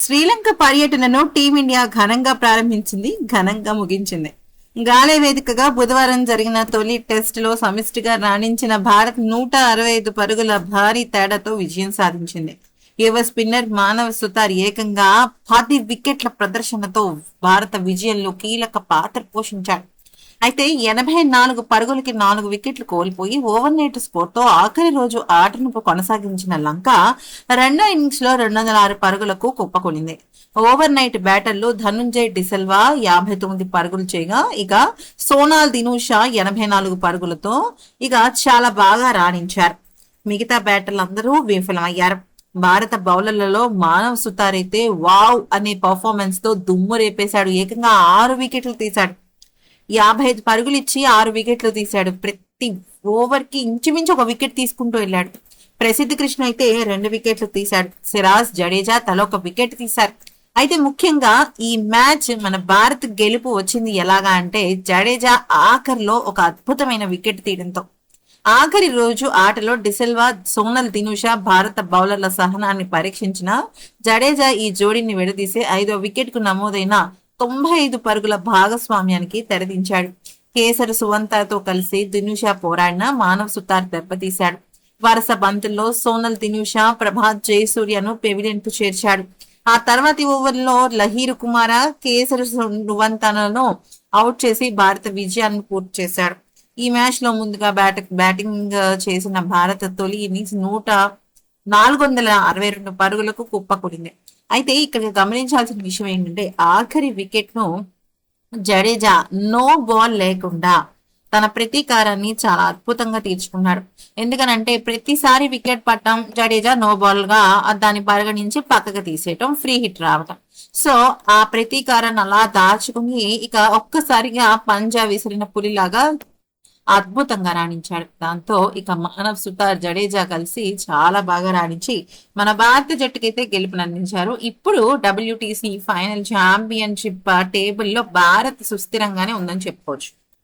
శ్రీలంక పర్యటనను టీమిండియా ఘనంగా ప్రారంభించింది, ఘనంగా ముగించింది. గాలే వేదికగా బుధవారం జరిగిన తొలి టెస్టులో సమిష్టిగా రాణించిన భారత్ 165 పరుగుల భారీ తేడాతో విజయం సాధించింది. యువ స్పిన్నర్ మానవ్ సుతార్ ఏకంగా 10 వికెట్ల ప్రదర్శనతో భారత విజయంలో కీలక పాత్ర పోషించాడు. అయితే 84 పరుగులకి 4 వికెట్లు కోల్పోయి ఓవర్ నైట్ స్కోర్ తో ఆఖరి రోజు ఆటను కొనసాగించిన లంక రెండో ఇన్నింగ్స్ లో 206 పరుగులకు కుప్పకొనింది. ఓవర్ నైట్ బ్యాటర్లు ధనుంజయ్ డిసెల్వా 59 పరుగులు చేయగా ఇక సోనాల్ దినూషా 84 పరుగులతో ఇక చాలా బాగా రాణించారు. మిగతా బ్యాటర్లందరూ విఫలమయ్యారు. భారత బౌలర్లలో మానవ్ సుతార్ అయితే వావ్ అనే పర్ఫార్మెన్స్ తో దుమ్ము రేపేశాడు. ఏకంగా 6 వికెట్లు తీశాడు. 55 పరుగులు ఇచ్చి 6 వికెట్లు తీశాడు. ప్రతి ఓవర్ కి ఇంచుమించు ఒక వికెట్ తీసుకుంటూ వెళ్ళాడు. ప్రసిద్ధ కృష్ణ అయితే 2 వికెట్లు తీశాడు. సిరాజ్, జడేజా తల ఒక వికెట్ తీశారు. అయితే ముఖ్యంగా ఈ మ్యాచ్ మన భారత్ గెలుపు వచ్చింది ఎలాగా అంటే జడేజా ఆఖరిలో ఒక అద్భుతమైన వికెట్ తీయడంతో. ఆఖరి రోజు ఆటలో డిసెల్వా, సోనల్ దినుషా భారత బౌలర్ల సహనాన్ని పరీక్షించిన జడేజా ఈ జోడీని విడదీసి 5వ వికెట్ కు నమోదైన 95 పరుగుల భాగస్వామ్యానికి తెరదించాడు. కేసర్ సువంతతో కలిసి దినుషా పోరాడిన మానవ్ సుతార్ దెబ్బతీశాడు. వరుస బంతుల్లో సోనల్ దినుషా, ప్రభాత్ జయసూర్యను పెవిలియన్ కు చేర్చాడు. ఆ తర్వాతి ఓవర్లో లహీరు కుమార, కేసర్ సువంతను అవుట్ చేసి భారత విజయాన్ని పూర్తి చేశాడు. ఈ మ్యాచ్ లో ముందుగా బ్యాటింగ్ చేసిన భారత తొలి ఇన్నింగ్స్ 462 పరుగులకు కుప్పకూడింది. అయితే ఇక్కడ గమనించాల్సిన విషయం ఏంటంటే ఆఖరి వికెట్ ను జడేజా నో బాల్ లేకుండా తన ప్రతీకారాన్ని చాలా అద్భుతంగా తీర్చుకున్నాడు. ఎందుకనంటే ప్రతిసారి వికెట్ పట్టడం జడేజా నో బాల్ గా దాన్ని పరిగణించి పక్కకు తీసేయటం, ఫ్రీ హిట్ రావటం. సో ఆ ప్రతీకారాన్ని అలా దాచుకుని ఇక ఒక్కసారిగా పంజా విసిరిన పులిలాగా అద్భుతంగా రాణించాడు. దాంతో ఇక మానవ్ సుతార్, జడేజా కలిసి చాలా బాగా రాణించి మన భారత జట్టుకైతే గెలుపునందించారు. ఇప్పుడు WTC ఫైనల్ ఛాంపియన్షిప్ టేబుల్లో భారత్ సుస్థిరంగానే ఉందని చెప్పుకోవచ్చు.